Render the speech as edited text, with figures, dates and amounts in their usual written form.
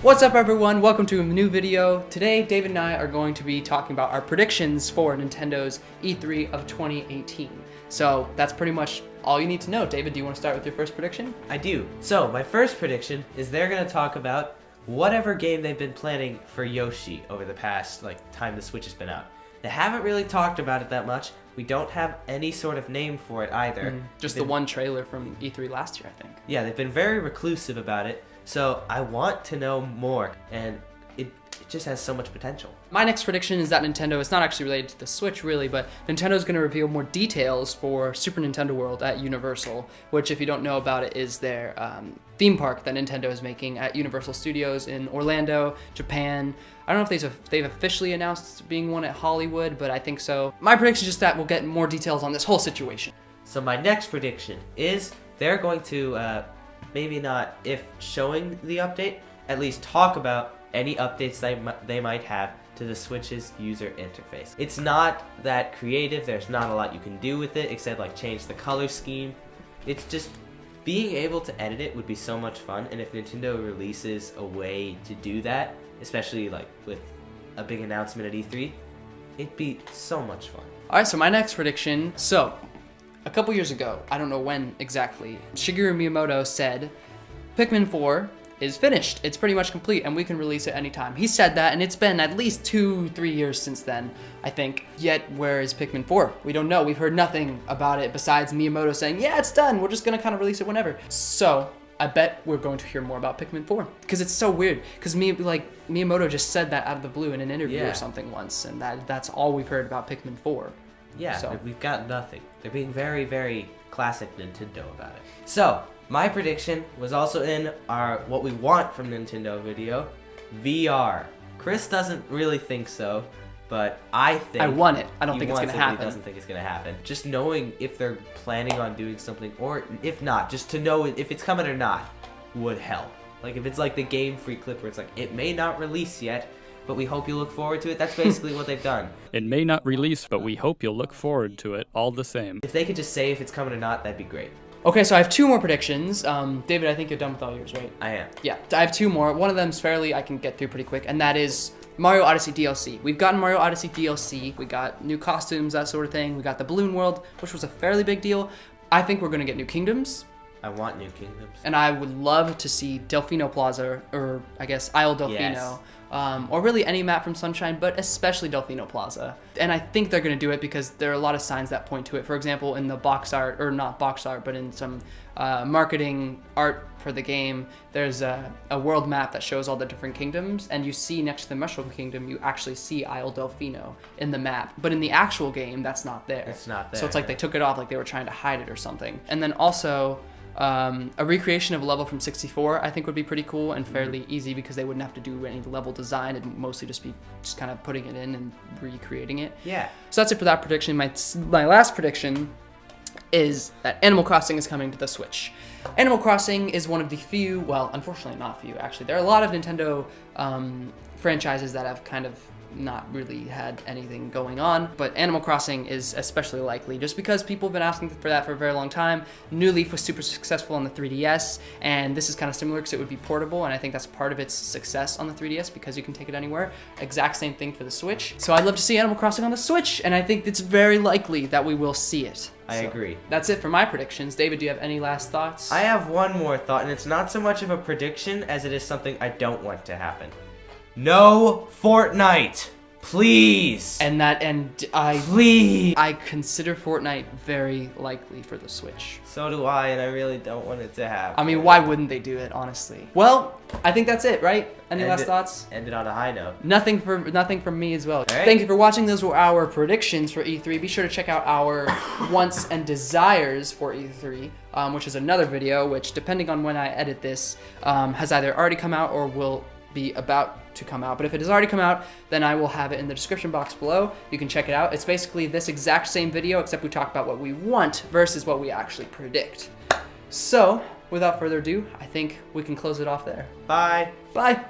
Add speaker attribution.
Speaker 1: What's up everyone, welcome to a new video. Today David and I are going to be talking about our predictions for Nintendo's E3 of 2018. So that's pretty much all you need to know. David, do you want to start with your first prediction?
Speaker 2: I do. So my first prediction is they're going to talk about whatever game they've been planning for Yoshi over the past time the Switch has been out. They haven't really talked about it that much. We don't have any sort of name for it either.
Speaker 1: Just the one trailer from E3 last year, I think.
Speaker 2: Yeah, they've been very reclusive about it. So I want to know more, and it just has so much potential.
Speaker 1: My next prediction is that Nintendo, it's not actually related to the Switch really, but Nintendo's going to reveal more details for Super Nintendo World at Universal, which if you don't know about it is their theme park that Nintendo is making at Universal Studios in Orlando, Japan. I don't know if they've officially announced being one at Hollywood, but I think so. My prediction is just that we'll get more details on this whole situation.
Speaker 2: So my next prediction is they're going to, maybe not if showing the update, at least talk about any updates they might have to the Switch's user interface. It's not that creative, there's not a lot you can do with it except change the color scheme. It's just being able to edit it would be so much fun, and if Nintendo releases a way to do that, especially with a big announcement at E3, it'd be so much fun.
Speaker 1: Alright, so my next prediction, a couple years ago, I don't know when exactly, Shigeru Miyamoto said, Pikmin 4 is finished. It's pretty much complete and we can release it anytime. He said that and it's been at least 2-3 years since then, I think. Yet, where is Pikmin 4? We don't know. We've heard nothing about it besides Miyamoto saying, yeah, it's done. We're just gonna kind of release it whenever. So, I bet we're going to hear more about Pikmin 4. Because it's so weird. Because Miyamoto just said that out of the blue in an interview or something once. And that's all we've heard about Pikmin 4.
Speaker 2: Yeah, so we've got nothing. They're being very, very classic Nintendo about it. So, my prediction was also in our what we want from Nintendo video, VR. Chris doesn't really think so, but I think...
Speaker 1: I want it. I don't think it's going to happen.
Speaker 2: He doesn't think it's going to happen. Just knowing if they're planning on doing something, or if not, just to know if it's coming or not, would help. If it's the Game Freak clip where it's it may not release yet, but we hope you look forward to it. That's basically what they've done.
Speaker 3: It may not release, but we hope you'll look forward to it all the same.
Speaker 2: If they could just say if it's coming or not, that'd be great.
Speaker 1: Okay, so I have two more predictions. David, I think you're done with all yours, right?
Speaker 2: I am.
Speaker 1: Yeah, I have two more. One of them's I can get through pretty quick, and that is Mario Odyssey DLC. We've gotten Mario Odyssey DLC. We got new costumes, that sort of thing. We got the Balloon World, which was a fairly big deal. I think we're going to get new kingdoms.
Speaker 2: I want new kingdoms.
Speaker 1: And I would love to see Delfino Plaza, or I guess Isle Delfino.
Speaker 2: Yes.
Speaker 1: Or really any map from Sunshine, but especially Delfino Plaza. And I think they're going to do it because there are a lot of signs that point to it. For example, in the box art, or not box art, but in some marketing art for the game, there's a world map that shows all the different kingdoms, and you see next to the Mushroom Kingdom, you actually see Isle Delfino in the map. But in the actual game, that's not there.
Speaker 2: It's not there.
Speaker 1: So it's they took it off, they were trying to hide it or something. And then also... a recreation of a level from 64 I think would be pretty cool and fairly easy because they wouldn't have to do any level design. It'd mostly just be kind of putting it in and recreating it.
Speaker 2: Yeah.
Speaker 1: So that's it for that prediction. My last prediction is that Animal Crossing is coming to the Switch. Animal Crossing is one of the few, well, unfortunately not few actually, there are a lot of Nintendo franchises that have kind of not really had anything going on, but Animal Crossing is especially likely just because people have been asking for that for a very long time. New Leaf was super successful on the 3DS, and this is kind of similar because it would be portable, and I think that's part of its success on the 3DS because you can take it anywhere. Exact same thing for the Switch. So I'd love to see Animal Crossing on the Switch, and I think it's very likely that we will see it.
Speaker 2: I agree.
Speaker 1: That's it for my predictions. David, do you have any last thoughts?
Speaker 2: I have one more thought, and it's not so much of a prediction as it is something I don't want to happen. No Fortnite, please.
Speaker 1: Please. I consider Fortnite very likely for the Switch.
Speaker 2: So do I, and I really don't want it to happen.
Speaker 1: I mean, why wouldn't they do it, honestly? Well, I think that's it, right? Any last thoughts?
Speaker 2: End it on a high note.
Speaker 1: Nothing from me as well.
Speaker 2: All right.
Speaker 1: Thank you for watching. Those were our predictions for E3. Be sure to check out our wants and desires for E3, which is another video, which, depending on when I edit this, has either already come out or will be about to come out. But if it has already come out, then I will have it in the description box below. You can check it out. It's basically this exact same video, except we talk about what we want versus what we actually predict. So, without further ado, I think we can close it off there.
Speaker 2: Bye.
Speaker 1: Bye.